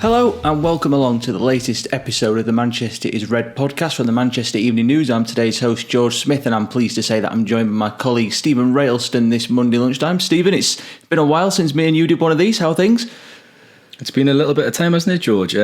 Hello and welcome along to the latest episode of the Manchester is Red podcast from the Manchester Evening News. I'm today's host George Smith and I'm pleased to say that I'm joined by my colleague Steven Railston this Monday lunchtime. Steven, it's been a while since me and you did one of these. How are things? It's been a little bit of time, hasn't it, George?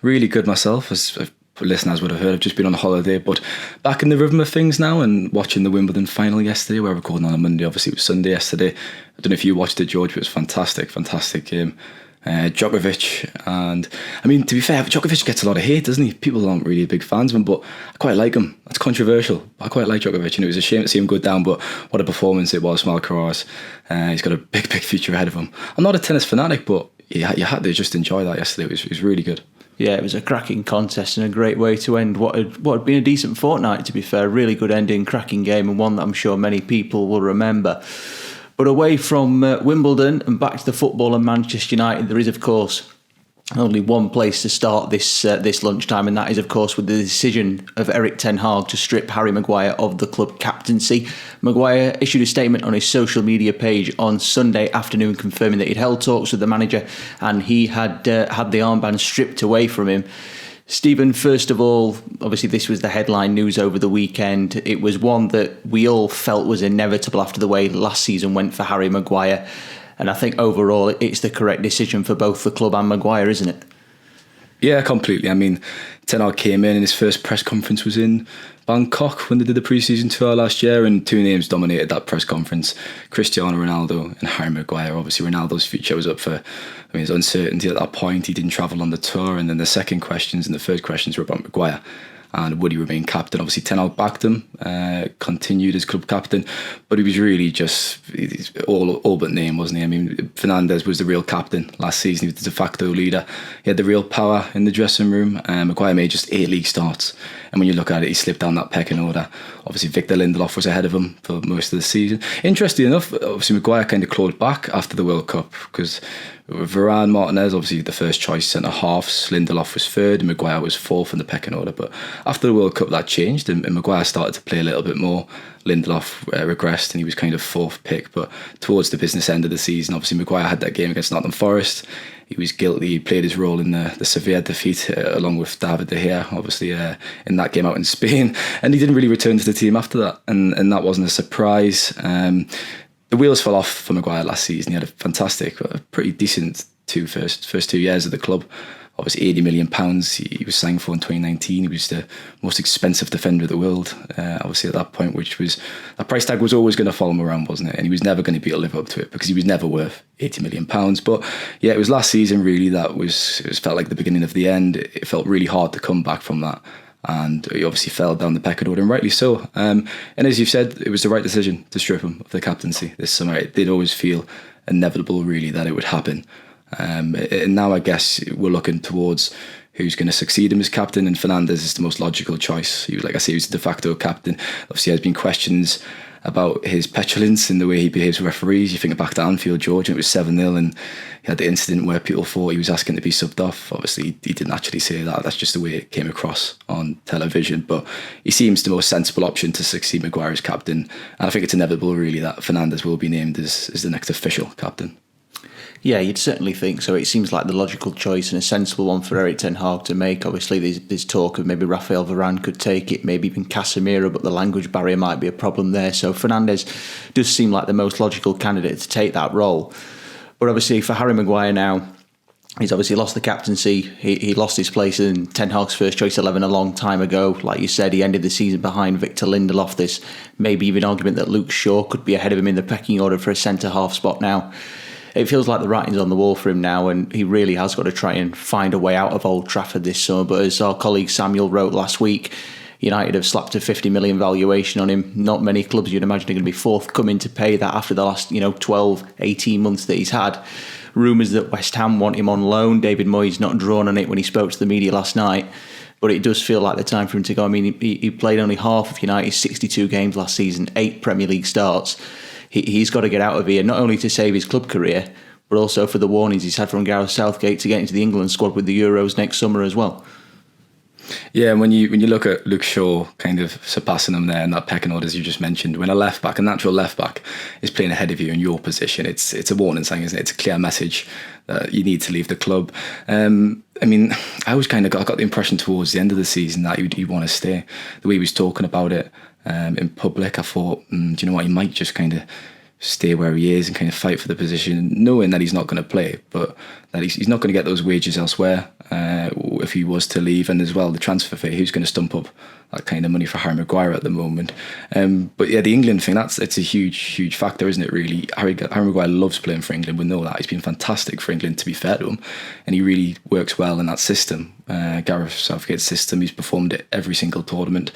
Really good myself, as listeners would have heard. I've just been on holiday, but back in the rhythm of things now and watching the Wimbledon final yesterday. We're recording on a Monday, obviously it was Sunday yesterday. I don't know if you watched it, George, but it was fantastic game. Djokovic, and I mean, to be fair, Djokovic gets a lot of hate, doesn't he? People aren't really big fans of him, but I quite like him. It's controversial, but I quite like Djokovic, and it was a shame to see him go down, but what a performance it was from Alcaraz. He's got a big future ahead of him. I'm not a tennis fanatic, but you had to just enjoy that yesterday. It was really good. Yeah, it was a cracking contest and a great way to end what had been a decent fortnight, to be fair. Really good ending, cracking game, and one that I'm sure many people will remember. But away from Wimbledon and back to the football and Manchester United, there is, of course, only one place to start this lunchtime, and that is, of course, with the decision of Erik ten Hag to strip Harry Maguire of the club captaincy. Maguire issued a statement on his social media page on Sunday afternoon confirming that he'd held talks with the manager and he had the armband stripped away from him. Stephen, first of all, obviously this was the headline news over the weekend. It was one that we all felt was inevitable after the way last season went for Harry Maguire. And I think overall it's the correct decision for both the club and Maguire, isn't it? Yeah, completely. I mean, Ten Hag came in and his first press conference was in Bangkok when they did the pre-season tour last year, and two names dominated that press conference: Cristiano Ronaldo and Harry Maguire. Obviously, Ronaldo's future was up for, there's uncertainty at that point. He didn't travel on the tour, and then the second questions and the third questions were about Maguire. And would he remain captain? Obviously, Ten Hag backed him, continued as club captain, but he was really just all but name, wasn't he? I mean, Fernandes was the real captain last season. He was the de facto leader. He had the real power in the dressing room. Maguire made just 8 league starts, and when you look at it, he slipped down that pecking order. Obviously, Victor Lindelof was ahead of him for most of the season. Interesting enough, obviously Maguire kind of clawed back after the World Cup, because Varane, Martinez, obviously the first choice centre halves. Lindelof was third and Maguire was fourth in the pecking order. But after the World Cup, that changed and Maguire started to play a little bit more. Lindelof regressed and he was kind of fourth pick. But towards the business end of the season, obviously Maguire had that game against Nottingham Forest. He was guilty. He played his role in the Sevilla defeat along with David De Gea, obviously in that game out in Spain. And he didn't really return to the team after that. And that wasn't a surprise. The wheels fell off for Maguire last season. He had a fantastic, pretty decent first 2 years of the club. Obviously £80 million he was signed for in 2019. He was the most expensive defender of the world, obviously at that point, which was, that price tag was always going to follow him around, wasn't it? And he was never going to be able to live up to it because he was never worth £80 million. But yeah, it was last season really it felt like the beginning of the end. It felt really hard to come back from that. And he obviously fell down the pecking order, and rightly so. And as you've said, it was the right decision to strip him of the captaincy this summer. It did always feel inevitable, really, that it would happen. And now I guess we're looking towards who's going to succeed him as captain, and Fernandes is the most logical choice. He was, like I say, he was the de facto captain. Obviously, there's been questions about his petulance in the way he behaves with referees. You think back to Anfield, George, and it was 7-0, and he had the incident where people thought he was asking to be subbed off. Obviously, he didn't actually say that. That's just the way it came across on television. But he seems the most sensible option to succeed Maguire as captain. And I think it's inevitable, really, that Fernandes will be named as the next official captain. Yeah, you'd certainly think so. It seems like the logical choice and a sensible one for Erik ten Hag to make. Obviously, there's talk of maybe Rafael Varane could take it, maybe even Casemiro, but the language barrier might be a problem there. So Fernandes does seem like the most logical candidate to take that role. But obviously, for Harry Maguire now, he's obviously lost the captaincy. He lost his place in Ten Hag's first choice 11 a long time ago. Like you said, he ended the season behind Victor Lindelof. There's maybe even argument that Luke Shaw could be ahead of him in the pecking order for a centre-half spot now. It feels like the writing's on the wall for him now, and he really has got to try and find a way out of Old Trafford this summer. But as our colleague Samuel wrote last week, United have slapped a 50 million valuation on him. Not many clubs you'd imagine are going to be forthcoming to pay that after the last 12, 18 months that he's had. Rumours that West Ham want him on loan. David Moyes not drawn on it when he spoke to the media last night. But it does feel like the time for him to go. I mean, he played only half of United's 62 games last season, 8 Premier League starts. He's got to get out of here, not only to save his club career, but also for the warnings he's had from Gareth Southgate to get into the England squad with the Euros next summer as well. Yeah, when you look at Luke Shaw kind of surpassing him there in that pecking order, as you just mentioned, when a natural left back, is playing ahead of you in your position, it's a warning sign, isn't it? It's a clear message that you need to leave the club. I mean, I always kind of got the impression towards the end of the season that he'd want to stay. The way he was talking about it in public, I thought, do you know what, he might just kind of stay where he is and kind of fight for the position, knowing that he's not going to play, but that he's not going to get those wages elsewhere if he was to leave. And as well, the transfer fee, who's going to stump up that kind of money for Harry Maguire at the moment? But yeah, the England thing, it's a huge factor, isn't it, really? Harry Maguire loves playing for England. We know that. He's been fantastic for England, to be fair to him, and he really works well in that system, Gareth Southgate's system. He's performed it every single tournament.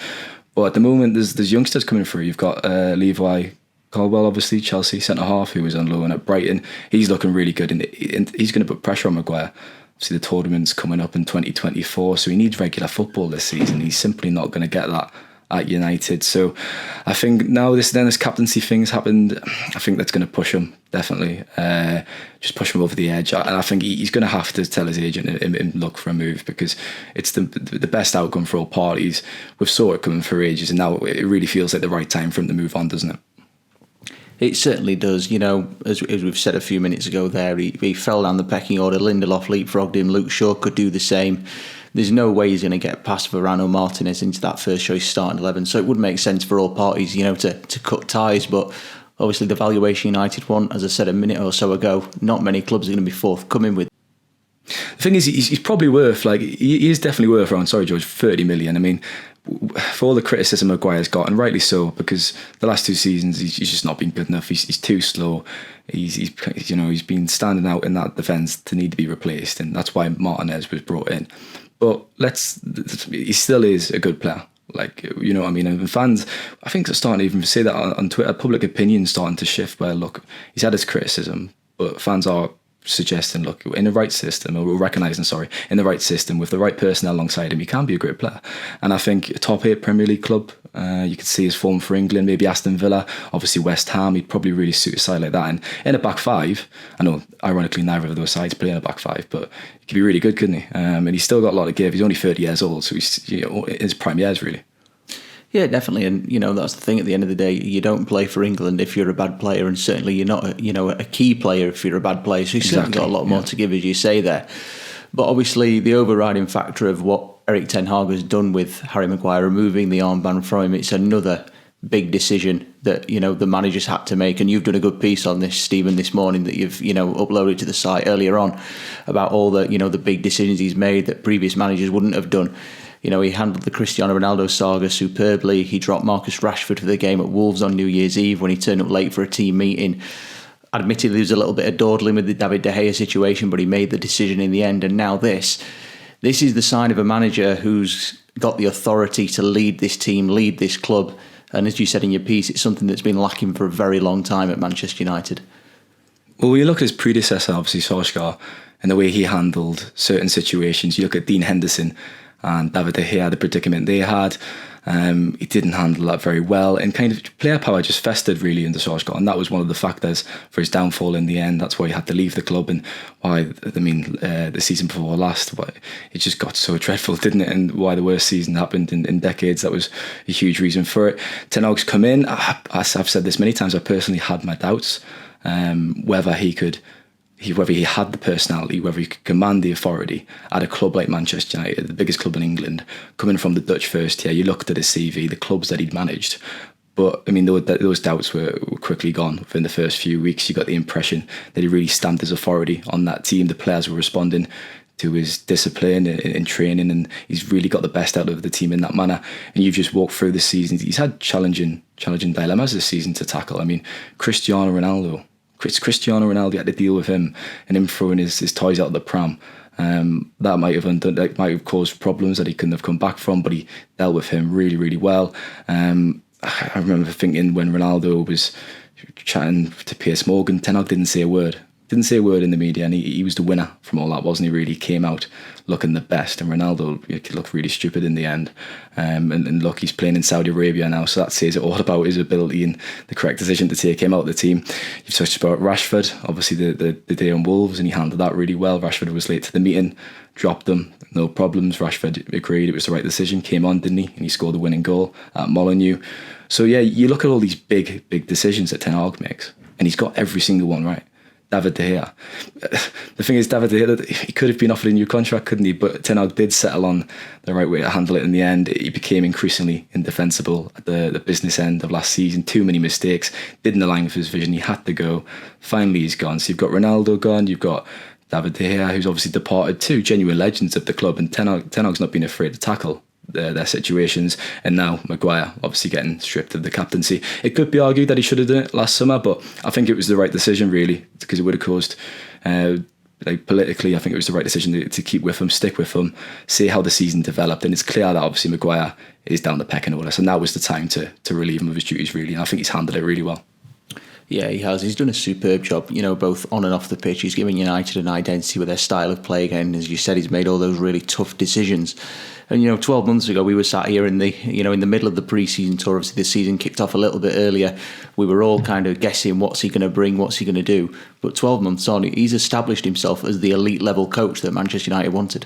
But at the moment, there's youngsters coming through. You've got Levi Caldwell, obviously, Chelsea centre-half, who was on loan at Brighton. He's looking really good, and he's going to put pressure on Maguire. Obviously, the tournament's coming up in 2024, so he needs regular football this season. He's simply not going to get that at United. So I think now this captaincy thing's happened, I think that's going to push him, definitely. Just push him over the edge. And I think he's going to have to tell his agent and look for a move, because it's the best outcome for all parties. We've saw it coming for ages, and now it really feels like the right time for him to move on, doesn't it? It certainly does. You know, as we've said a few minutes ago there, he fell down the pecking order. Lindelof leapfrogged him. Luke Shaw could do the same. There's no way he's going to get past Varane Martinez into that first choice starting 11. So it would make sense for all parties, you know, to cut ties. But obviously the valuation United want, as I said a minute or so ago, not many clubs are going to be forthcoming with. The thing is, he's probably worth, he is definitely worth around, 30 million. I mean, for all the criticism Maguire's got, and rightly so, because the last 2 seasons he's just not been good enough. He's too slow. He's been standing out in that defence to need to be replaced, and that's why Martinez was brought in. But he still is a good player. You know what I mean? And fans, I think, are starting to even say that on Twitter. Public opinion's starting to shift where, look, he's had his criticism, but fans are suggesting, look, in the right system, or recognising, in the right system with the right personnel alongside him, he can be a great player. And I think a top 8 Premier League club, you could see his form for England, maybe Aston Villa, obviously West Ham, he'd probably really suit a side like that. And in a back 5, I know, ironically, neither of those sides play in a back 5, but he could be really good, couldn't he? And he's still got a lot to give. He's only 30 years old, so he's in his prime years, really. Yeah, definitely, and you know that's the thing. At the end of the day, you don't play for England if you're a bad player, and certainly you're not, a key player if you're a bad player. So he's certainly got a lot more to give, as you say there. But obviously, the overriding factor of what Erik ten Hag has done with Harry Maguire, removing the armband from him, it's another big decision that the managers had to make. And you've done a good piece on this, Stephen, this morning that you've uploaded to the site earlier on about all the the big decisions he's made that previous managers wouldn't have done. He handled the Cristiano Ronaldo saga superbly. He dropped Marcus Rashford for the game at Wolves on New Year's Eve when he turned up late for a team meeting. Admittedly, there was a little bit of dawdling with the David De Gea situation, but he made the decision in the end. And now this is the sign of a manager who's got the authority to lead this team, lead this club. And as you said in your piece, it's something that's been lacking for a very long time at Manchester United. Well, when you look at his predecessor, obviously Solskjaer, and the way he handled certain situations, you look at Dean Henderson and David De Gea, the predicament they had. He didn't handle that very well, and kind of player power just festered really under Solskjaer, and that was one of the factors for his downfall in the end. That's why he had to leave the club, and why, the season before last, it just got so dreadful, didn't it? And why the worst season happened in decades. That was a huge reason for it. Ten Hag's come in. I've said this many times, I personally had my doubts whether he had the personality, whether he could command the authority at a club like Manchester United, the biggest club in England, coming from the Dutch first tier. You looked at his CV, the clubs that he'd managed. But, I mean, those doubts were quickly gone within the first few weeks. You got the impression that he really stamped his authority on that team. The players were responding to his discipline in training, and he's really got the best out of the team in that manner. And you've just walked through the season. He's had challenging dilemmas this season to tackle. I mean, Cristiano Ronaldo had to deal with him and him throwing his toys out of the pram. That might have caused problems that he couldn't have come back from, but he dealt with him really, really well. I remember thinking when Ronaldo was chatting to Piers Morgan, Ten Hag didn't say a word. didn't say a word in the media, and he was the winner from all that, wasn't he? Really came out looking the best, and Ronaldo looked really stupid in the end. And look, he's playing in Saudi Arabia now, so that says it all about his ability and the correct decision to take him out of the team. You've touched about Rashford, obviously the day on Wolves, and he handled that really well. Rashford was late to the meeting, dropped them, no problems. Rashford agreed it was the right decision, came on, didn't he? And he scored the winning goal at Molineux. So yeah, you look at all these big decisions that Ten Hag makes, and he's got every single one right. David De Gea. The thing is, David De Gea, he could have been offered a new contract, couldn't he? But Ten Hag did settle on the right way to handle it in the end. He became increasingly indefensible at the business end of last season. Too many mistakes. Didn't align with his vision. He had to go. Finally, he's gone. So you've got Ronaldo gone. You've got David De Gea, who's obviously departed. Two genuine legends of the club. And Ten Hag's not been afraid to tackle their situations, and now Maguire obviously getting stripped of the captaincy. It could be argued that he should have done it last summer, but I think it was the right decision, really, because it would have caused politically, I think it was the right decision to keep with him, stick with him, see how the season developed. And it's clear that obviously Maguire is down the pecking order, so now was the time to relieve him of his duties, really, and I think he's handled it really well. Yeah, he has. He's done a superb job, both on and off the pitch. He's given United an identity with their style of play again. As you said, he's made all those really tough decisions. And 12 months ago, we were sat here in the in the middle of the pre-season tour. Obviously, the season kicked off a little bit earlier. We were all kind of guessing, what's he going to bring, what's he going to do. But 12 months on, he's established himself as the elite level coach that Manchester United wanted.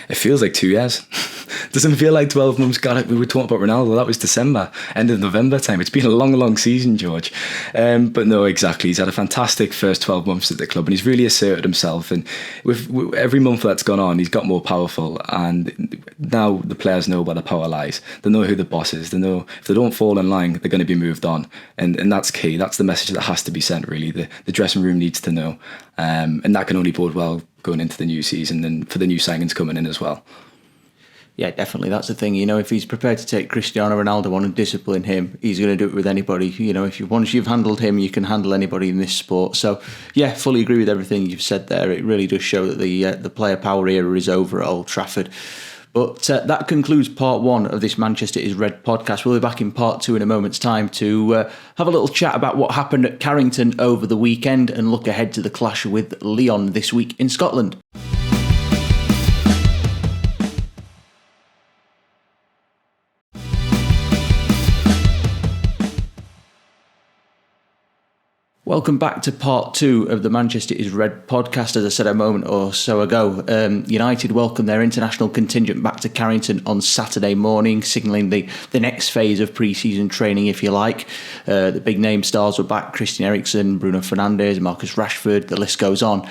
It feels like 2 years. Doesn't feel like 12 months. God, we were talking about Ronaldo. That was December, end of November time. It's been a long season, George. But no, exactly. He's had a fantastic first 12 months at the club, and he's really asserted himself. And with every month that's gone on, he's got more powerful. And now the players know where the power lies. They know who the boss is. They know if they don't fall in line, they're going to be moved on. And that's key. That's the message that has to be sent, really. The dressing room needs to know. And that can only bode well going into the new season and for the new signings coming in as well. Yeah, definitely. That's the thing. If he's prepared to take Cristiano Ronaldo on and discipline him, he's going to do it with anybody. Once you've handled him, you can handle anybody in this sport. So, yeah, fully agree with everything you've said there. It really does show that the player power era is over at Old Trafford. But that concludes part one of this Manchester is Red podcast. We'll be back in part two in a moment's time to have a little chat about what happened at Carrington over the weekend and look ahead to the clash with Lyon this week in Scotland. Welcome back to part two of the Manchester is Red podcast. As I said a moment or so ago, United welcomed their international contingent back to Carrington on Saturday morning, signalling the next phase of pre-season training, if you like. The big name stars were back: Christian Eriksen, Bruno Fernandes, Marcus Rashford, the list goes on.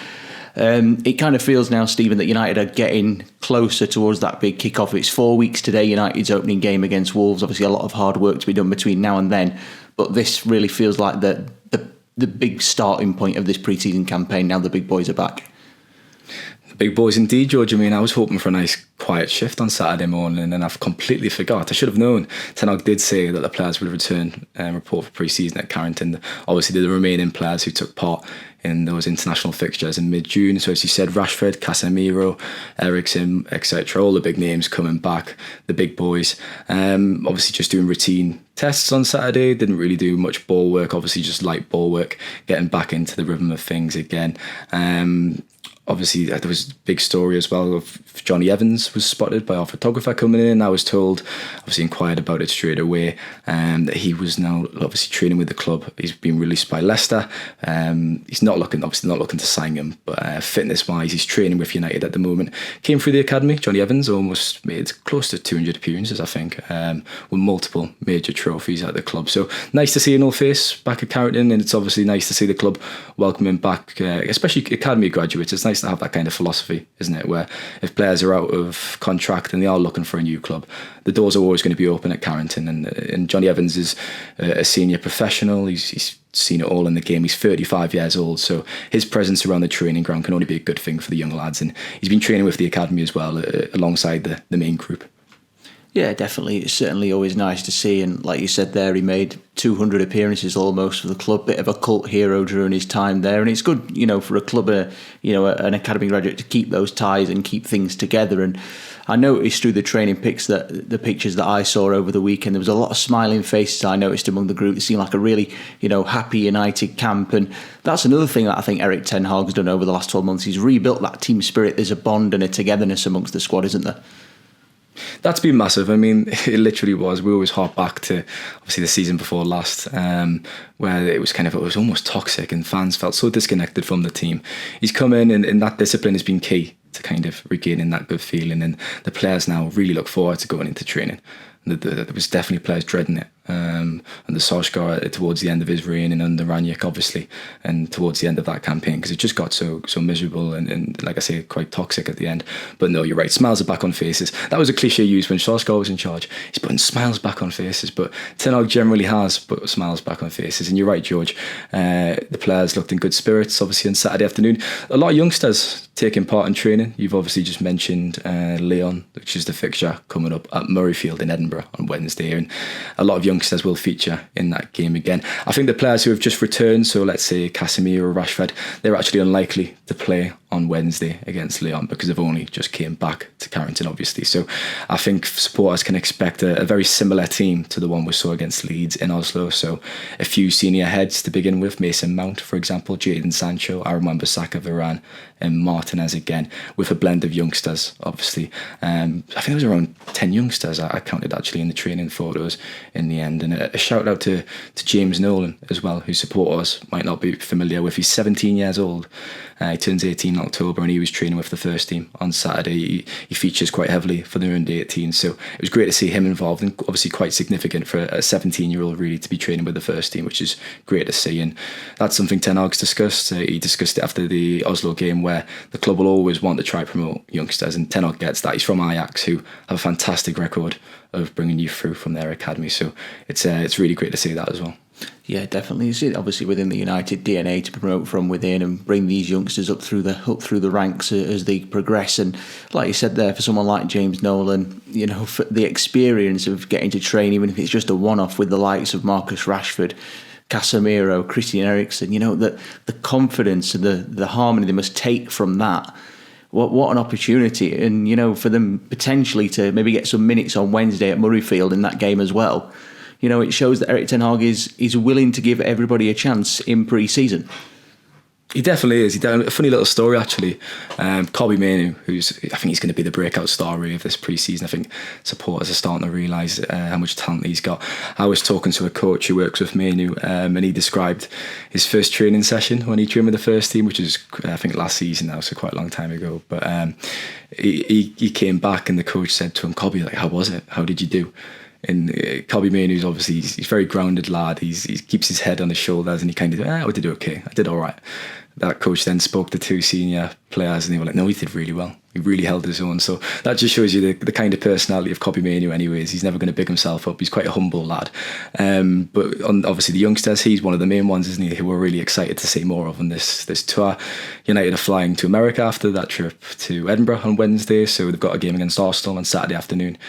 It kind of feels now, Stephen, that United are getting closer towards that big kick-off. It's 4 weeks today, United's opening game against Wolves. Obviously a lot of hard work to be done between now and then, but this really feels like the big starting point of this pre-season campaign. Now the big boys are back. The big boys indeed, George. I mean, I was hoping for a nice quiet shift on Saturday morning, and I've completely forgot. I should have known. Ten Hag did say that the players would return and report for pre-season at Carrington. Obviously, the remaining players who took part in those international fixtures in mid-June. So as you said, Rashford, Casemiro, Eriksen, etc. All the big names coming back, the big boys. Obviously just doing routine tests on Saturday. Didn't really do much ball work, obviously just light ball work, getting back into the rhythm of things again. Obviously, there was a big story as well of Johnny Evans was spotted by our photographer coming in. I was told, obviously inquired about it straight away, that he was now obviously training with the club. He's been released by Leicester. He's not looking to sign him, but fitness-wise, he's training with United at the moment. Came through the academy. Johnny Evans almost made close to 200 appearances, I think, with multiple major trophies at the club. So nice to see an old face back at Carrington, and it's obviously nice to see the club welcoming back, especially academy graduates. It's nice to have that kind of philosophy, isn't it, where if players are out of contract and they are looking for a new club, the doors are always going to be open at Carrington. And Johnny Evans is a senior professional. He's seen it all in the game. He's 35 years old, so his presence around the training ground can only be a good thing for the young lads, and he's been training with the academy as well, alongside the main group. Yeah, definitely. It's certainly always nice to see. And like you said there, he made 200 appearances almost for the club, bit of a cult hero during his time there. And it's good, for a club, an academy graduate to keep those ties and keep things together. And I noticed through the training pics that the pictures that I saw over the weekend, there was a lot of smiling faces I noticed among the group. It seemed like a really, happy, united camp. And that's another thing that I think Erik ten Hag's done over the last 12 months. He's rebuilt that team spirit. There's a bond and a togetherness amongst the squad, isn't there? That's been massive. I mean, it literally was. We always hark back to obviously the season before last, where it was almost toxic and fans felt so disconnected from the team. He's come in and that discipline has been key to kind of regaining that good feeling, and the players now really look forward to going into training. There was definitely players dreading it. And the Solskjaer towards the end of his reign, and under Ranić obviously, and towards the end of that campaign, because it just got so miserable and like I say, quite toxic at the end. But no, you're right, smiles are back on faces. That was a cliche used when Solskjaer was in charge. He's putting smiles back on faces, but Ten Hag generally has put smiles back on faces. And you're right, George, the players looked in good spirits obviously on Saturday afternoon. A lot of youngsters taking part in training. You've obviously just mentioned Lyon, which is the fixture coming up at Murrayfield in Edinburgh on Wednesday, and a lot of youngsters will feature in that game again. I think the players who have just returned, so let's say Casemiro or Rashford, they're actually unlikely to play on Wednesday against Lyon because they've only just came back to Carrington obviously. So I think supporters can expect a very similar team to the one we saw against Leeds in Oslo. So a few senior heads to begin with, Mason Mount for example, Jadon Sancho, Aaron Wan-Bissaka, Varane and Martinez again, with a blend of youngsters obviously. I think there was around 10 youngsters I counted actually in the training photos in the end. And a shout out to James Nolan as well, who supporters might not be familiar with. He's 17 years old. He turns 18 in October, and he was training with the first team on Saturday. He features quite heavily for the under 18, so it was great to see him involved, and obviously quite significant for a 17-year-old really to be training with the first team, which is great to see. And that's something Ten Hag's discussed. He discussed it after the Oslo game, where the club will always want to try promote youngsters, and Ten Hag gets that. He's from Ajax, who have a fantastic record of bringing you through from their academy, so it's really great to see that as well. Yeah, definitely. You see it obviously within the United DNA to promote from within and bring these youngsters up through the ranks as they progress. And like you said there, for someone like James Nolan, for the experience of getting to train, even if it's just a one-off with the likes of Marcus Rashford, Casemiro, Christian Eriksen, that the confidence and the harmony they must take from that. What an opportunity. And, for them potentially to maybe get some minutes on Wednesday at Murrayfield in that game as well. It shows that Erik ten Hag is willing to give everybody a chance in pre-season. He definitely is. A funny little story actually. Kobbie Mainoo, I think he's going to be the breakout star really of this pre-season. I think supporters are starting to realise how much talent he's got. I was talking to a coach who works with Mainoo, and he described his first training session when he trained with the first team, which is I think last season now, so quite a long time ago. But he came back and the coach said to him, "Kobbie, how was it? How did you do?" And Kobbie Mainoo's obviously he's a very grounded lad. He keeps his head on his shoulders, and he kind of I did okay. I did all right. That coach then spoke to two senior players, and they were like, "No, he did really well. He really held his own." So that just shows you the kind of personality of Kobbie Mainoo. Anyways, he's never going to big himself up. He's quite a humble lad. But obviously the youngsters, he's one of the main ones, isn't he? Who we're really excited to see more of on this tour. United are flying to America after that trip to Edinburgh on Wednesday, so they've got a game against Arsenal on Saturday afternoon.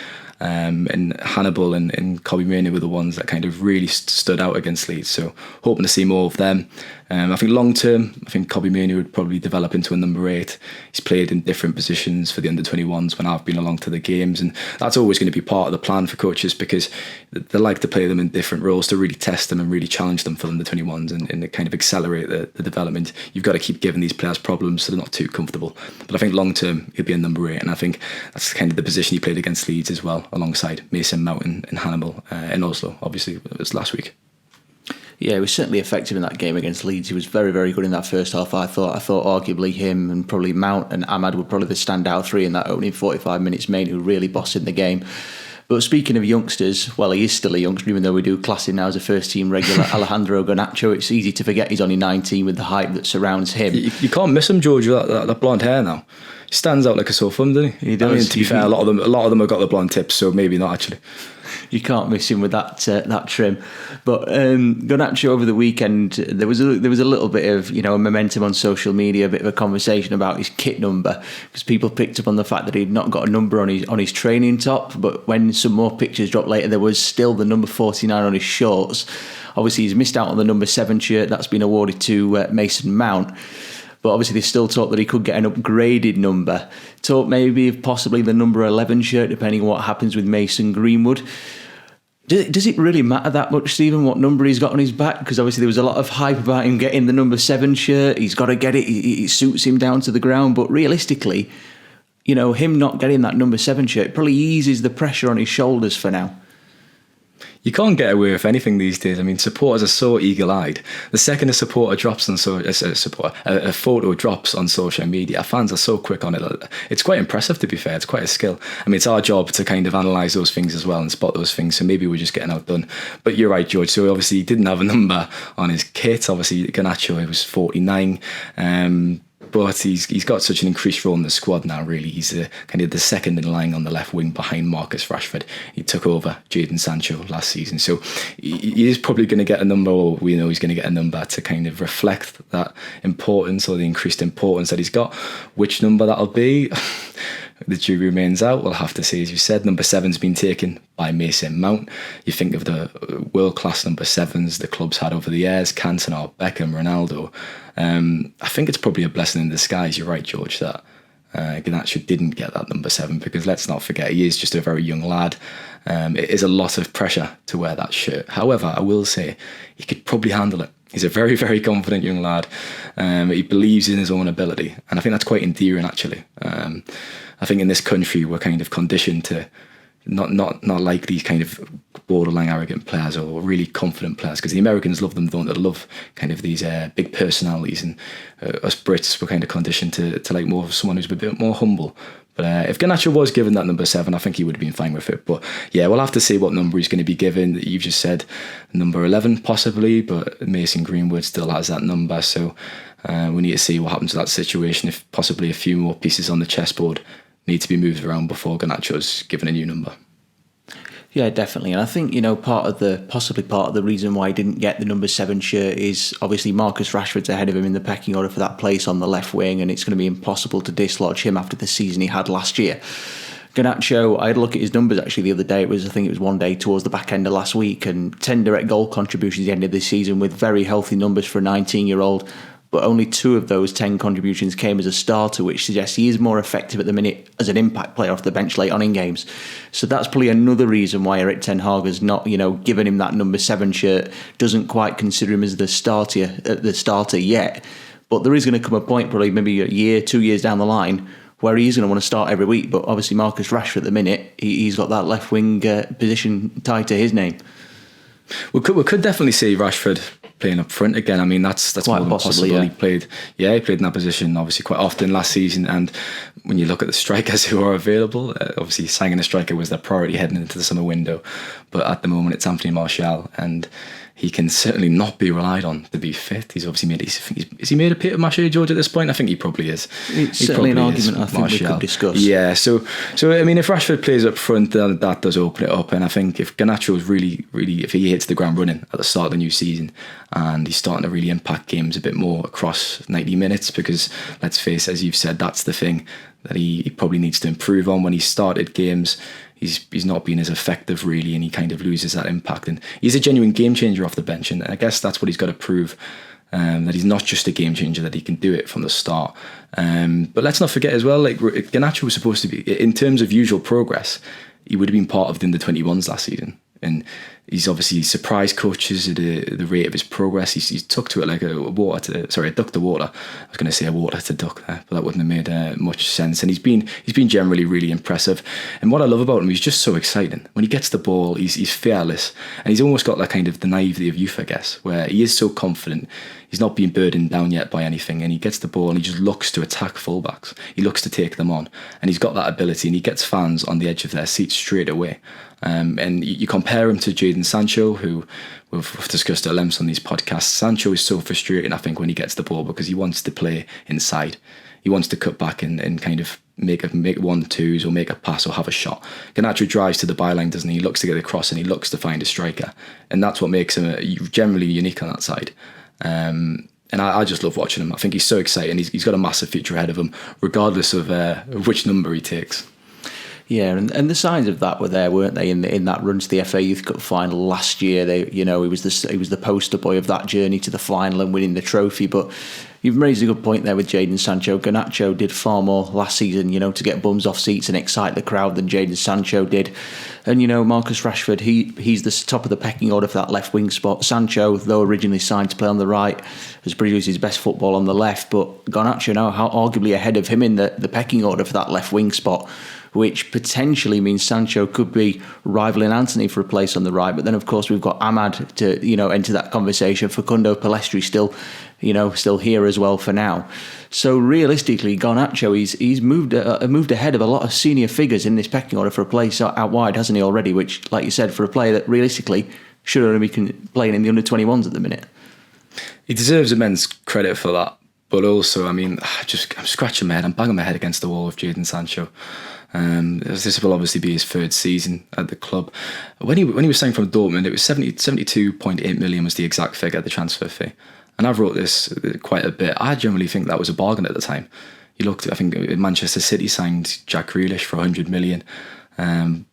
And Hannibal and Kobbie Mainoo were the ones that kind of really stood out against Leeds, so hoping to see more of them. I think long term, Kobbie Mainoo would probably develop into a number 8. He's played in different positions for the under-21s when I've been along to the games, and that's always going to be part of the plan for coaches, because they like to play them in different roles to really test them and really challenge them for under-21s and kind of accelerate the development. You've got to keep giving these players problems so they're not too comfortable. But I think long term he'll be a number 8, and I think that's kind of the position he played against Leeds as well, alongside Mason Mount and Hannibal in Oslo. Obviously it was last week. Yeah, he was certainly effective in that game against Leeds. He was very, very good in that first half. I thought arguably him and probably Mount and Ahmad were probably the standout 3 in that opening 45 minutes, mate, who really bossed in the game. But speaking of youngsters, well, he is still a youngster, even though we do class him now as a first-team regular, Alejandro Garnacho. It's easy to forget he's only 19 with the hype that surrounds him. You can't miss him, George, with that blonde hair now. He stands out like a sore thumb, doesn't he? He does. To be fair, a lot of them have got the blonde tips, so maybe not actually. You can't miss him with that trim. But Garnacho over the weekend, there was a little bit of a momentum on social media, a bit of a conversation about his kit number, because people picked up on the fact that he'd not got a number on his training top. But when some more pictures dropped later, there was still the number 49 on his shorts. Obviously, he's missed out on the number 7 shirt that's been awarded to Mason Mount. But obviously, there's still talk that he could get an upgraded number. Talk maybe of possibly the number 11 shirt, depending on what happens with Mason Greenwood. Does it really matter that much, Stephen, what number he's got on his back? Because obviously there was a lot of hype about him getting the number 7 shirt. He's got to get it. It suits him down to the ground. But realistically, him not getting that number 7 shirt probably eases the pressure on his shoulders for now. You can't get away with anything these days. I mean, supporters are so eagle-eyed. The second a photo drops on social media, fans are so quick on it. It's quite impressive, to be fair. It's quite a skill. I mean, it's our job to kind of analyse those things as well and spot those things. So maybe we're just getting outdone. But you're right, George. So obviously he didn't have a number on his kit. Obviously, Garnacho, it was 49. But he's got such an increased role in the squad now, really. He's kind of the second in line on the left wing behind Marcus Rashford. He took over Jadon Sancho last season. So he is probably going to get a number, or we know he's going to get a number to kind of reflect that importance or the increased importance that he's got. Which number that'll be, the jury remains out. We'll have to see. As you said, number 7's been taken by Mason Mount. You think of the world-class number 7s the club's had over the years, Cantona, Beckham, Ronaldo. I think it's probably a blessing in disguise, you're right, George, that Garnacho didn't get that number 7, because let's not forget, he is just a very young lad. It is a lot of pressure to wear that shirt. However, I will say he could probably handle it. He's a very, very confident young lad. He believes in his own ability, and I think that's quite endearing, actually. I think in this country we're kind of conditioned to not like these kind of borderline arrogant players or really confident players, because the Americans love them, don't they? They love kind of these big personalities, and us Brits were kind of conditioned to like more of someone who's a bit more humble. But if Garnacho was given that number 7, I think he would have been fine with it. But yeah, we'll have to see what number he's going to be given. You've just said number 11 possibly, but Mason Greenwood still has that number. So we need to see what happens to that situation, if possibly a few more pieces on the chessboard need to be moved around before Garnacho's given a new number. Yeah, definitely. And I think, possibly part of the reason why he didn't get the number 7 shirt is obviously Marcus Rashford's ahead of him in the pecking order for that place on the left wing, and it's going to be impossible to dislodge him after the season he had last year. Garnacho, I had a look at his numbers actually the other day. I think it was one day towards the back end of last week, and 10 direct goal contributions at the end of the season with very healthy numbers for a 19-year-old. But only 2 of those 10 contributions came as a starter, which suggests he is more effective at the minute as an impact player off the bench late on in games. So that's probably another reason why Erik ten Hag has not, given him that number 7 shirt, doesn't quite consider him as the starter yet. But there is going to come a point, probably maybe a year, 2 years down the line, where he is going to want to start every week. But obviously Marcus Rashford at the minute, he's got that left wing position tied to his name. We could definitely see Rashford playing up front again. I mean, that's quite more than possible. Yeah. He played in that position obviously quite often last season. And when you look at the strikers who are available, obviously signing a striker was their priority heading into the summer window. But at the moment, it's Anthony Martial, and he can certainly not be relied on to be fit. He's obviously is he made a paper mache, George, at this point? I think he probably is. It's certainly an argument I think Martial. We could discuss. Yeah, so I mean, if Rashford plays up front, that does open it up. And I think if Garnacho is really, if he hits the ground running at the start of the new season, and he's starting to really impact games a bit more across 90 minutes, because let's face it, as you've said, that's the thing that he probably needs to improve on. When he started games, he's not been as effective really, and he kind of loses that impact. And he's a genuine game changer off the bench, and I guess that's what he's got to prove, that he's not just a game changer, that he can do it from the start. But let's not forget as well, like Garnacho was supposed to be, in terms of usual progress, he would have been part of the under-21s last season. And he's obviously surprised coaches at the rate of his progress. He's took to it like a duck to water. I was going to say a water to duck there, but that wouldn't have made much sense. And he's been generally really impressive. And what I love about him, he's just so exciting. When he gets the ball, he's fearless, and he's almost got that kind of the naivety of youth, I guess, where he is so confident. He's not being burdened down yet by anything, and he gets the ball and he just looks to attack fullbacks. He looks to take them on, and he's got that ability, and he gets fans on the edge of their seats straight away. And you compare him to Jadon Sancho, who we've discussed at length on these podcasts. Sancho is so frustrating, I think, when he gets the ball, because he wants to play inside. He wants to cut back and kind of make 1-2s or make a pass or have a shot. Garnacho drives to the byline, doesn't he? He looks to get across and he looks to find a striker, and that's what makes him generally unique on that side. And I just love watching him. I think he's so exciting. He's got a massive future ahead of him, regardless of which number he takes. Yeah, and the signs of that were there, weren't they? In that run to the FA Youth Cup final last year, he was the poster boy of that journey to the final and winning the trophy. But you've raised a good point there with Jadon Sancho. Garnacho did far more last season, to get bums off seats and excite the crowd than Jadon Sancho did. And Marcus Rashford, he's the top of the pecking order for that left wing spot. Sancho, though originally signed to play on the right, has produced his best football on the left. But Garnacho now arguably ahead of him in the pecking order for that left wing spot, which potentially means Sancho could be rivaling Anthony for a place on the right. But then, of course, we've got Ahmad to enter that conversation. Facundo Pellistri still here as well for now. So realistically, Garnacho, he's moved ahead of a lot of senior figures in this pecking order for a place out wide, hasn't he already? Which, like you said, for a player that realistically should only be playing in the under-21s at the minute. He deserves immense credit for that. But also, I'm scratching my head. I'm banging my head against the wall with Jadon Sancho. This will obviously be his third season at the club. When he was signed from Dortmund, it was 72.8 million was the exact figure, the transfer fee. And I've wrote this quite a bit. I generally think that was a bargain at the time. You looked, I think Manchester City signed Jack Grealish for 100 million.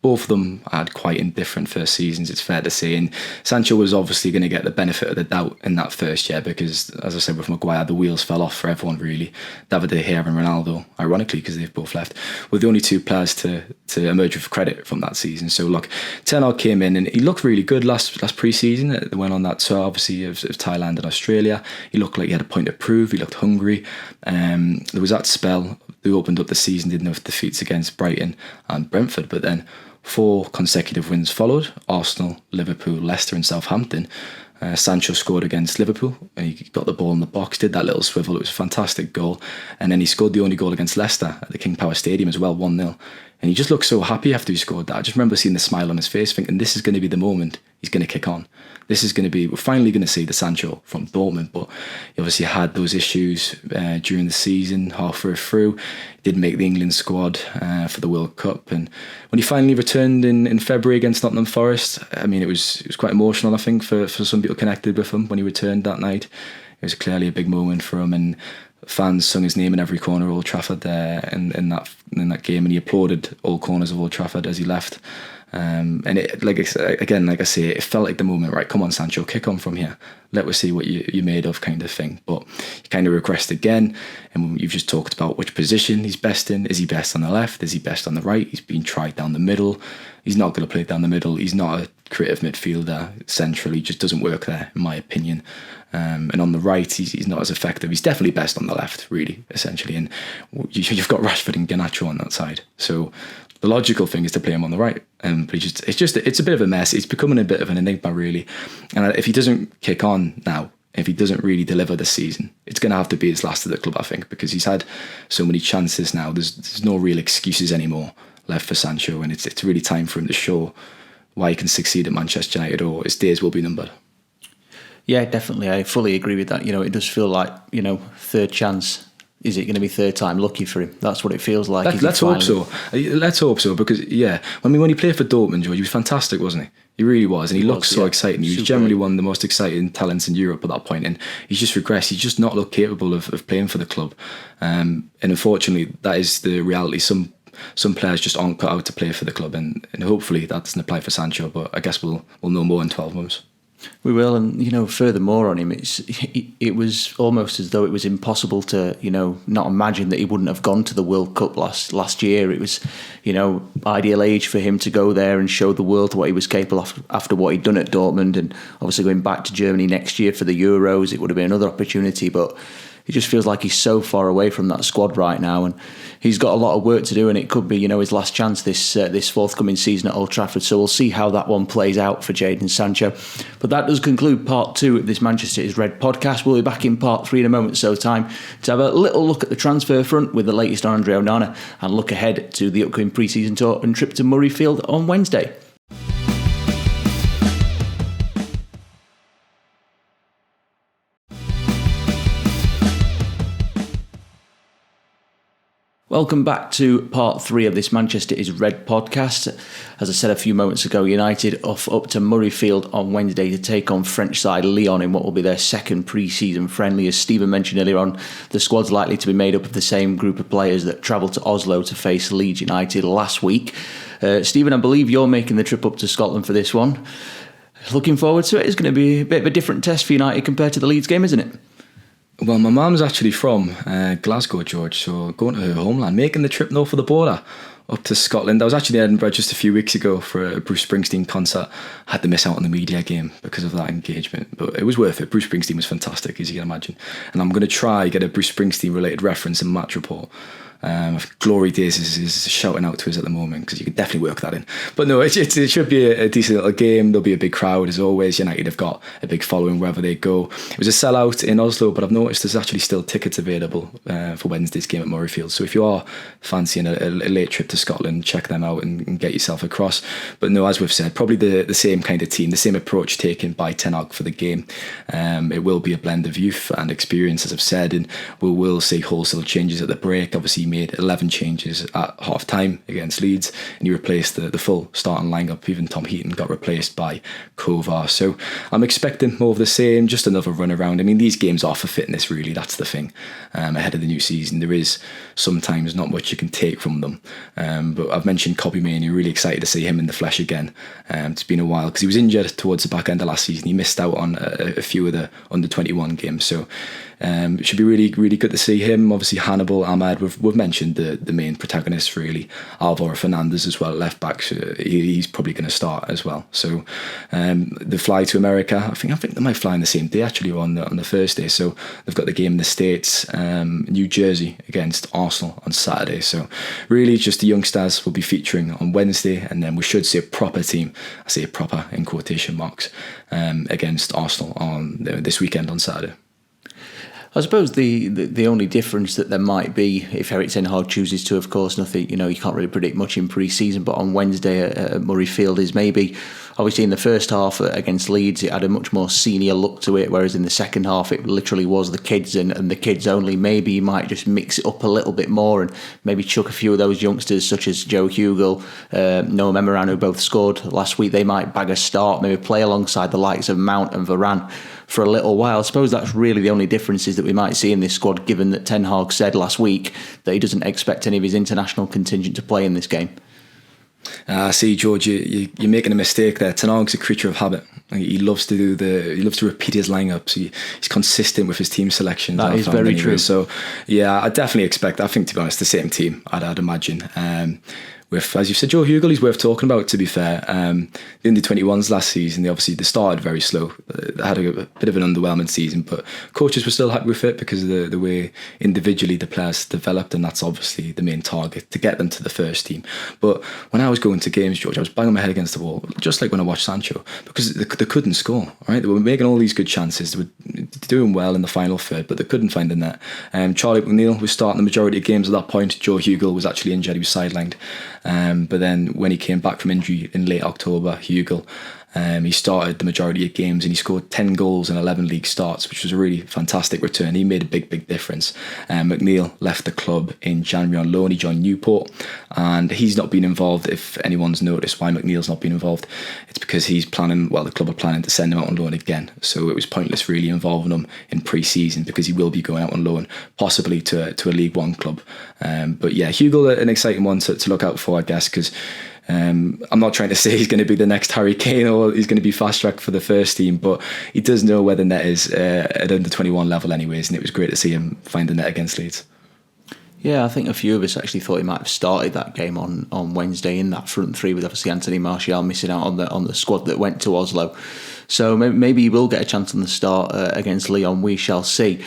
Both of them had quite indifferent first seasons, it's fair to say, and Sancho was obviously going to get the benefit of the doubt in that first year because, as I said with Maguire, the wheels fell off for everyone really. David De Gea and Ronaldo, ironically because they've both left, were the only two players to emerge with credit from that season. So look, Ten Hag came in and he looked really good last pre-season. They went on that tour obviously of Thailand and Australia. He looked like he had a point to prove. He looked hungry. There was that spell who opened up the season, didn't have defeats against Brighton and Brentford, but then 4 consecutive wins followed: Arsenal, Liverpool, Leicester and Southampton. Sancho scored against Liverpool and he got the ball in the box, did that little swivel, it was a fantastic goal, and then he scored the only goal against Leicester at the King Power Stadium as well, 1-0, and he just looked so happy after he scored that. I just remember seeing the smile on his face thinking this is going to be the moment he's going to kick on. We're finally going to see the Sancho from Dortmund, but he obviously had those issues during the season, halfway through. He did make the England squad for the World Cup, and when he finally returned in February against Nottingham Forest, it was quite emotional, I think, for some people connected with him when he returned that night. It was clearly a big moment for him, and fans sung his name in every corner of Old Trafford in that game, and he applauded all corners of Old Trafford as he left. And it, like I say, it felt like the moment, right, come on Sancho, kick on from here, let us see what you're made of, kind of thing. But he kind of regressed again, and you've just talked about which position he's best in. Is he best on the left? Is he best on the right? He's been tried down the middle. He's not going to play down the middle. He's not a creative midfielder centrally, just doesn't work there in my opinion. And on the right, he's not as effective. He's definitely best on the left, really, essentially. And you've got Rashford and Garnacho on that side. So the logical thing is to play him on the right. But it's a bit of a mess. It's becoming a bit of an enigma, really. And if he doesn't kick on now, if he doesn't really deliver this season, it's going to have to be his last at the club, I think, because he's had so many chances now. There's no real excuses anymore left for Sancho, and it's really time for him to show why he can succeed at Manchester United, or his days will be numbered. Yeah, definitely. I fully agree with that. It does feel like, third chance. Is it going to be third time lucky for him? That's what it feels like. Let's hope so. Let's hope so, because, when he played for Dortmund, George, he was fantastic, wasn't he? He really was, and he looked so exciting. He was generally one of the most exciting talents in Europe at that point, and he's just regressed. He's just not looked capable of playing for the club. And unfortunately, that is the reality. Some players just aren't cut out to play for the club, and hopefully that doesn't apply for Sancho, but I guess we'll know more in 12 months. We will, and furthermore on him, it was almost as though it was impossible to not imagine that he wouldn't have gone to the World Cup last year. It was ideal age for him to go there and show the world what he was capable of after what he'd done at Dortmund, and obviously going back to Germany next year for the Euros, it would have been another opportunity, but it just feels like he's so far away from that squad right now, and he's got a lot of work to do, and it could be his last chance this forthcoming season at Old Trafford. So we'll see how that one plays out for Jadon Sancho. But that does conclude part 2 of this Manchester is Red podcast. We'll be back in part 3 in a moment so time to have a little look at the transfer front with the latest on Andre Onana, and look ahead to the upcoming pre-season tour and trip to Murrayfield on Wednesday. Welcome back to part 3 of this Manchester is Red podcast. As I said a few moments ago, United off up to Murrayfield on Wednesday to take on French side Lyon in what will be their second pre-season friendly. As Stephen mentioned earlier on, the squad's likely to be made up of the same group of players that travelled to Oslo to face Leeds United last week. Stephen, I believe you're making the trip up to Scotland for this one. Looking forward to it. It's going to be a bit of a different test for United compared to the Leeds game, isn't it? Well, my mum's actually from Glasgow, George, so going to her homeland, making the trip north of the border up to Scotland. I was actually in Edinburgh just a few weeks ago for a Bruce Springsteen concert. I had to miss out on the media game because of that engagement, but it was worth it. Bruce Springsteen was fantastic, as you can imagine. And I'm going to try get a Bruce Springsteen related reference in Match Report. Glory Days is shouting out to us at the moment because you can definitely work that in. But no, it should be a decent little game. There'll be a big crowd as always. United have got a big following wherever they go. It was a sellout in Oslo, but I've noticed there's actually still tickets available for Wednesday's game at Murrayfield. So if you are fancying a late trip to Scotland, check them out and get yourself across. But no, as we've said, probably the same kind of team, the same approach taken by Ten Hag for the game. It will be a blend of youth and experience, as I've said, and we will see wholesale changes at the break. Obviously, he made 11 changes at half time against Leeds, and he replaced the full starting lineup. Even Tom Heaton got replaced by Kovar. So I'm expecting more of the same, just another run around. I mean, these games are for fitness, really. That's the thing. Ahead of the new season, there is sometimes not much you can take from them. But I've mentioned Kobbie Mainoo, really excited to see him in the flesh again. It's been a while because he was injured towards the back end of last season. He missed out on a few of the under 21 games. So it should be really, really good to see him. Obviously, Hannibal, Ahmed, we've mentioned the main protagonists, really. Alvaro Fernandez as well, left back. So he's probably going to start as well. So the fly to America, I think they might fly on the same day, actually, on the Thursday. So they've got the game in the States, New Jersey against Arsenal on Saturday. So really, just the youngsters will be featuring on Wednesday, and then we should see a proper team. I say proper in quotation marks, against Arsenal on this weekend on Saturday. I suppose the only difference that there might be, if Erik ten Hag chooses to, of course, nothing, you can't really predict much in pre-season, but on Wednesday at Murrayfield is maybe, obviously in the first half against Leeds, it had a much more senior look to it, whereas in the second half, it literally was the kids and the kids only. Maybe you might just mix it up a little bit more and maybe chuck a few of those youngsters, such as Joe Hugill, Noah Memorand, who both scored last week. They might bag a start, maybe play alongside the likes of Mount and Varane for a little while. I suppose that's really the only differences that we might see in this squad, given that Ten Hag said last week that he doesn't expect any of his international contingent to play in this game. See, George, you're making a mistake there. Ten Hag's a creature of habit. He loves to repeat his lineups. He's consistent with his team selections. That is very true. So yeah, I definitely expect. I think, to be honest, the same team. I'd imagine. With, as you said, Joe Hugill, he's worth talking about, to be fair. The under-21s last season, they started very slow. They had a bit of an underwhelming season, but coaches were still happy with it because of the way individually the players developed, and that's obviously the main target, to get them to the first team. But when I was going to games, George, I was banging my head against the wall, just like when I watched Sancho, because they couldn't score, right? They were making all these good chances, they were doing well in the final third, but they couldn't find the net. Charlie McNeil was starting the majority of games at that point. Joe Hugill was actually injured, he was sidelined. But then when he came back from injury in late October, Hugill, he started the majority of games and he scored 10 goals in 11 league starts, which was a really fantastic return. He made a big difference. McNeil left the club in January on loan. He joined Newport and he's not been involved. If anyone's noticed why McNeil's not been involved, it's because the club are planning to send him out on loan again. So it was pointless really involving him in pre-season because he will be going out on loan, possibly to a League One club. But yeah, Hugill, an exciting one to look out for, I guess, because I'm not trying to say he's going to be the next Harry Kane or he's going to be fast-tracked for the first team, but he does know where the net is at under 21 level anyways, and it was great to see him find the net against Leeds. Yeah, I think a few of us actually thought he might have started that game on Wednesday in that front three, with obviously Anthony Martial missing out on the squad that went to Oslo. So maybe he will get a chance on the start against Lyon. We shall see.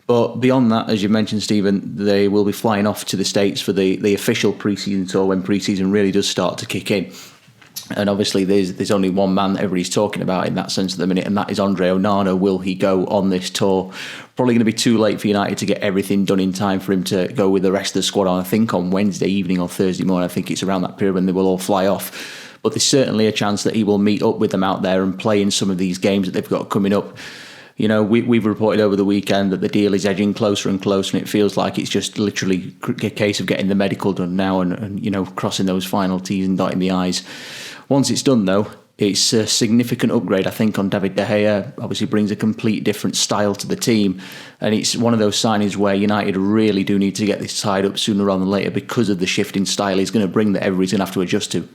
But beyond that, as you mentioned, Stephen, they will be flying off to the States for the official pre-season tour when pre-season really does start to kick in. And obviously there's only one man that everybody's talking about in that sense at the minute, and that is Andre Onana. Will he go on this tour? Probably going to be too late for United to get everything done in time for him to go with the rest of the squad on, I think, on Wednesday evening or Thursday morning. I think it's around that period when they will all fly off. But there's certainly a chance that he will meet up with them out there and play in some of these games that they've got coming up. You know, we've reported over the weekend that the deal is edging closer and closer, and it feels like it's just literally a case of getting the medical done now and you know, crossing those final T's and dotting the I's. Once it's done, though, it's a significant upgrade, I think, on David De Gea. Obviously brings a complete different style to the team, and it's one of those signings where United really do need to get this tied up sooner rather than later because of the shift in style he's going to bring that everybody's going to have to adjust to.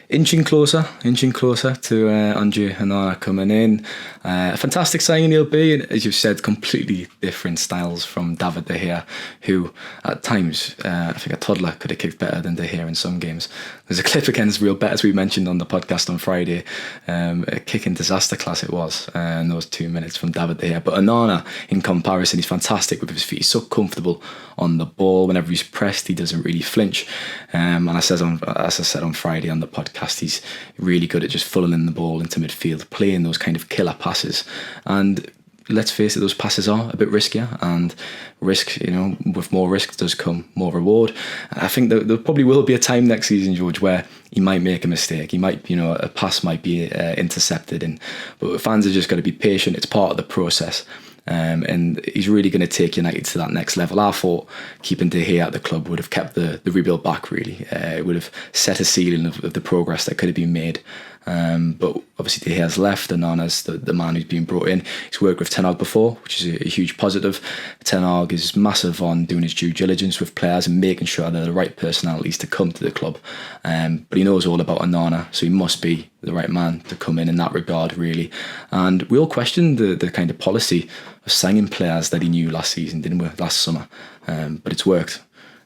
Inching closer to Andre Onana coming in. A fantastic signing he'll be, and as you've said, completely different styles from David De Gea, who at times, I think a toddler could have kicked better than De Gea in some games. There's a clip against Real Bet, as we mentioned on the podcast on Friday, a kicking disaster class it was, in those 2 minutes from David De Gea. But Onana, in comparison, he's fantastic with his feet. He's so comfortable on the ball. Whenever he's pressed, he doesn't really flinch. And as I said on Friday on the podcast, he's really good at just funneling the ball into midfield, playing those kind of killer passes. And let's face it, those passes are a bit riskier, and risk, you know, with more risk does come more reward. I think that there probably will be a time next season, George, where he might make a mistake. He might, you know, a pass might be intercepted, but fans have just got to be patient. It's part of the process. And he's really going to take United to that next level. I thought keeping De Gea at the club would have kept the rebuild back, really. It would have set a ceiling of the progress that could have been made. But obviously De Gea's left, and Onana's the man who's been brought in. He's worked with Ten Hag before, which is a huge positive. Ten Hag is massive on doing his due diligence with players and making sure they're the right personalities to come to the club. But he knows all about Onana, so he must be the right man to come in that regard, really. And we all questioned the kind of policy of signing players that he knew last season, didn't we? Last summer. But it's worked.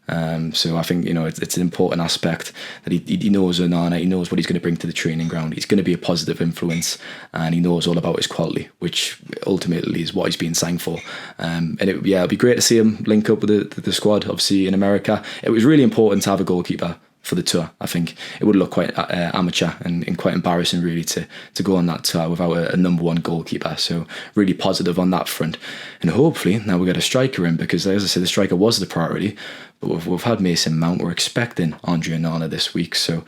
So I think, you know, it's an important aspect that he knows Onana, he knows what he's going to bring to the training ground. He's going to be a positive influence, and he knows all about his quality, which ultimately is what he's being signed for. And it'd be great to see him link up with the squad, obviously in America. It was really important to have a goalkeeper for the tour. I think it would look quite amateur and quite embarrassing, really, to go on that tour without a number one goalkeeper. So really positive on that front, and hopefully now we get a striker in, because as I said, the striker was the priority, but we've had Mason Mount. We're expecting Andre Onana this week, so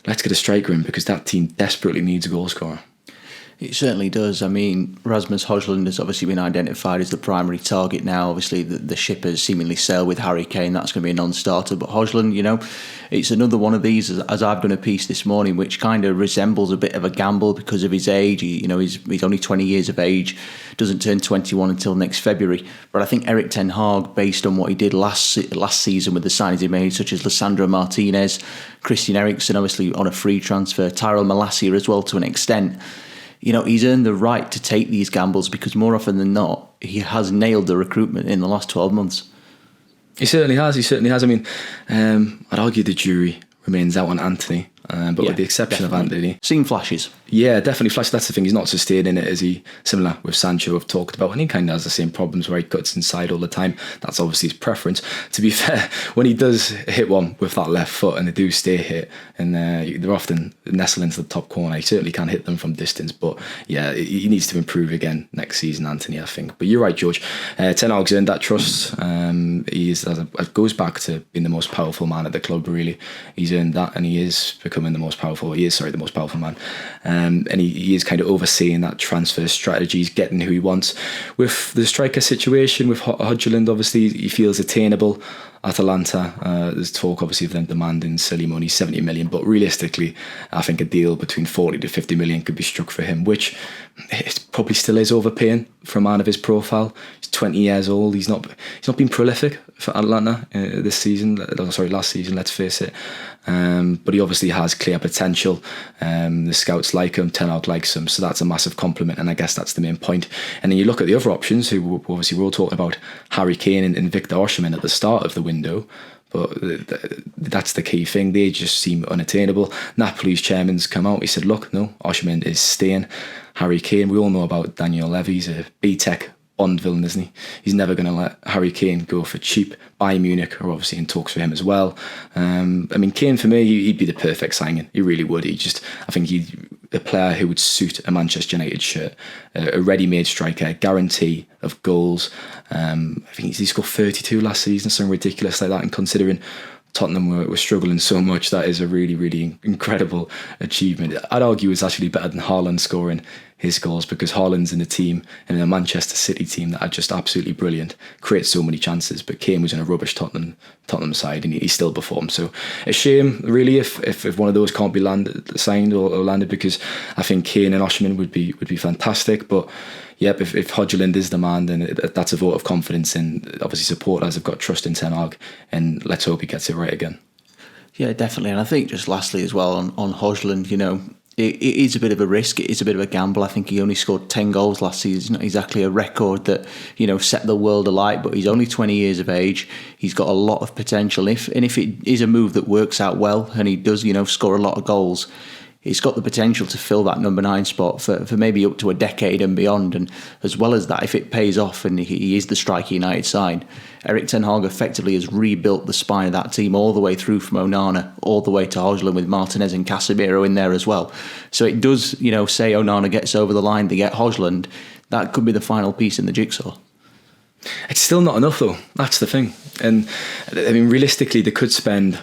let's get a striker in, because that team desperately needs a goal scorer. It certainly does. I mean, Rasmus Højlund has obviously been identified as the primary target now. Obviously, the ship has seemingly sailed with Harry Kane. That's going to be a non-starter. But Højlund, you know, it's another one of these, as I've done a piece this morning, which kind of resembles a bit of a gamble because of his age. He's only 20 years of age, doesn't turn 21 until next February. But I think Erik ten Hag, based on what he did last season with the signings he made, such as Lissandro Martinez, Christian Eriksen, obviously on a free transfer, Tyrell Malacia as well to an extent, you know, he's earned the right to take these gambles, because more often than not, he has nailed the recruitment in the last 12 months. He certainly has. I mean, I'd argue the jury remains out on Anthony, but with the exception of Anthony. Seen flashes. Yeah, definitely flashes. That's the thing. He's not sustaining it, is he? Similar with Sancho, I've talked about, and he kind of has the same problems where he cuts inside all the time. That's obviously his preference. To be fair, when he does hit one with that left foot and they do stay hit, and they're often nestled into the top corner, he certainly can hit them from distance. But yeah, he needs to improve again next season, Anthony, I think. But you're right, George. Ten Hag's earned that trust. It goes back to being the most powerful man at the club, really. He's earned that, and he is becoming the most powerful man. And he is kind of overseeing that transfer strategy. He's getting who he wants. With the striker situation, with Højlund, obviously, he feels attainable. Atalanta, there's talk obviously of them demanding silly money, 70 million, but realistically, I think a deal between 40 to 50 million could be struck for him, which it probably still is overpaying for a man of his profile. He's 20 years old. He's not been prolific for Atalanta last season, let's face it. But he obviously has clear potential. The scouts like him, Ten Hag likes him, so that's a massive compliment, and I guess that's the main point. And then you look at the other options, who obviously we're all talking about Harry Kane and Victor Osimhen at the start of the window, but that's the key thing. They just seem unattainable. Napoli's chairman's come out. He said, look, no, Osimhen is staying. Harry Kane, we all know about Daniel Levy. He's a B-Tech Bond villain, isn't he? He's never going to let Harry Kane go for cheap. Bayern Munich are obviously in talks for him as well. I mean, Kane, for me, he'd be the perfect signing. He really would. I think he's a player who would suit a Manchester United shirt. A ready-made striker, guarantee of goals. I think he scored 32 last season, something ridiculous like that, and considering Tottenham were struggling so much, that is a really, really incredible achievement. I'd argue it's actually better than Haaland scoring his goals, because Haaland's in a team, and in a Manchester City team that are just absolutely brilliant, create so many chances. But Kane was in a rubbish Tottenham side, and he still performed. So a shame, really, if one of those can't be signed or landed, because I think Kane and Osimhen would be fantastic. But yep, if Højlund is the man, then that's a vote of confidence, and obviously supporters have got trust in Ten Hag, and let's hope he gets it right again. Yeah, definitely. And I think just lastly as well on Højlund, it is a bit of a risk. It is a bit of a gamble. I think he only scored 10 goals last season. It's not exactly a record that, set the world alight, but he's only 20 years of age. He's got a lot of potential. If it is a move that works out well and he does, score a lot of goals, he's got the potential to fill that number 9 spot for maybe up to a decade and beyond. And as well as that, if it pays off and he is the striker United side, Erik ten Hag effectively has rebuilt the spine of that team all the way through from Onana all the way to Højlund, with Martinez and Casemiro in there as well. So it does, say Onana gets over the line, they get Højlund, that could be the final piece in the jigsaw. It's still not enough though, that's the thing. And I mean, realistically, they could spend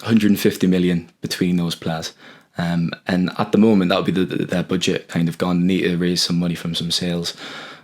150 million between those players. And at the moment, that would be their budget kind of gone. They need to raise some money from some sales.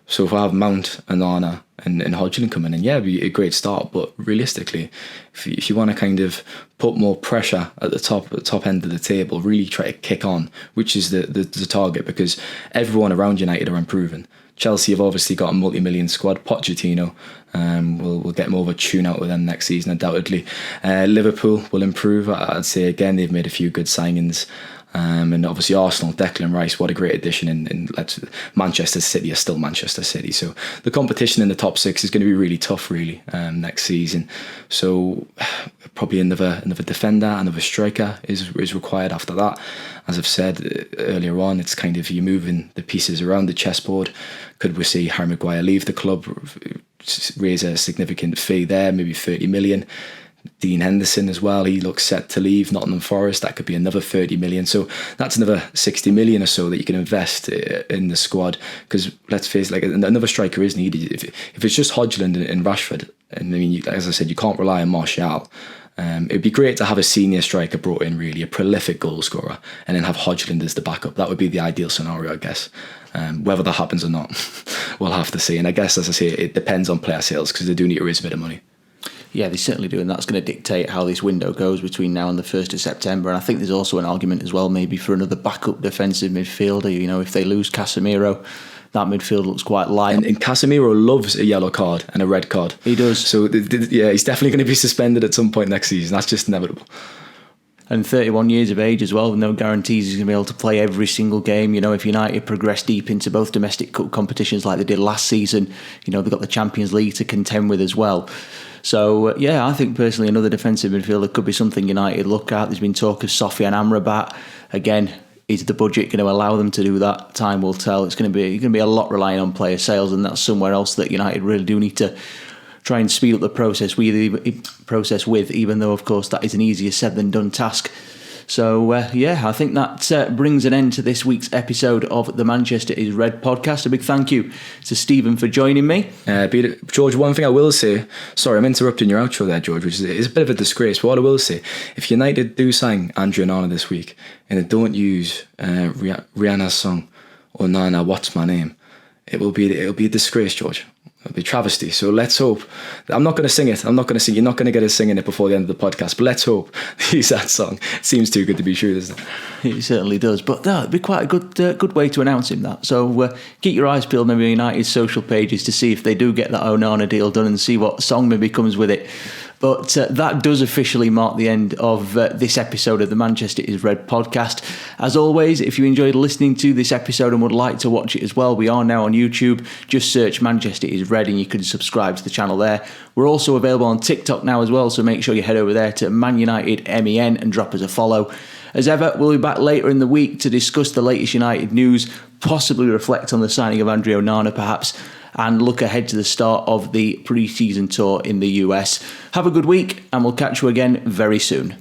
So if I have Mount, Onana and Højlund coming in, it'd be a great start. But realistically, if you want to kind of put more pressure at the top end of the table, really try to kick on, which is the target, because everyone around United are improving. Chelsea have obviously got a multi-million squad. Pochettino will get more of a tune out with them next season, undoubtedly. Liverpool will improve. I'd say again they've made a few good signings. And obviously Arsenal, Declan Rice, what a great addition. And Manchester City are still Manchester City. So the competition in the top 6 is going to be really tough, really, next season. So probably another defender, another striker is required after that. As I've said earlier on, it's kind of you moving the pieces around the chessboard. Could we see Harry Maguire leave the club, raise a significant fee there, maybe 30 million? Dean Henderson as well, he looks set to leave Nottingham Forest. That could be another 30 million. So that's another 60 million or so that you can invest in the squad. Because let's face it, like another striker is needed. If it's just Højlund and Rashford, and I mean, as I said, you can't rely on Martial. It'd be great to have a senior striker brought in, really, a prolific goal scorer, and then have Højlund as the backup. That would be the ideal scenario, I guess. Whether that happens or not, we'll have to see. And I guess, as I say, it depends on player sales, because they do need to raise a bit of money. Yeah, they certainly do, and that's going to dictate how this window goes between now and the 1st of September. And I think there's also an argument as well, maybe for another backup defensive midfielder. If they lose Casemiro, that midfield looks quite light. And Casemiro loves a yellow card and a red card. He does. So, he's definitely going to be suspended at some point next season. That's just inevitable. And 31 years of age as well, with no guarantees he's going to be able to play every single game. If United progress deep into both domestic cup competitions like they did last season, they've got the Champions League to contend with as well. So, I think personally another defensive midfielder could be something United look at. There's been talk of Sofian Amrabat. Again, is the budget going to allow them to do that? Time will tell. It's going to be a lot relying on player sales, and that's somewhere else that United really do need to try and speed up the process with, even though, of course, that is an easier said than done task. So, I think that brings an end to this week's episode of the Manchester is Red podcast. A big thank you to Stephen for joining me. George, one thing I will say, sorry, I'm interrupting your outro there, George, which is a bit of a disgrace, but what I will say, if United do sign Andre Onana this week and they don't use Rihanna's song, Onana, What's My Name, it'll be a disgrace, George. It'll be travesty. So let's hope. I'm not going to sing it. You're not going to get us singing it before the end of the podcast. But let's hope they use that song. It seems too good to be true, doesn't it? It certainly does. But it'd be quite a good way to announce him that. So keep your eyes peeled, maybe United's social pages, to see if they do get that Onana deal done and see what song maybe comes with it. But that does officially mark the end of this episode of the Manchester is Red podcast. As always, if you enjoyed listening to this episode and would like to watch it as well, we are now on YouTube. Just search Manchester is Red and you can subscribe to the channel there. We're also available on TikTok now as well, so make sure you head over there to Man United MEN and drop us a follow. As ever, we'll be back later in the week to discuss the latest United news, possibly reflect on the signing of Andre Onana perhaps, and look ahead to the start of the pre-season tour in the US. Have a good week, and we'll catch you again very soon.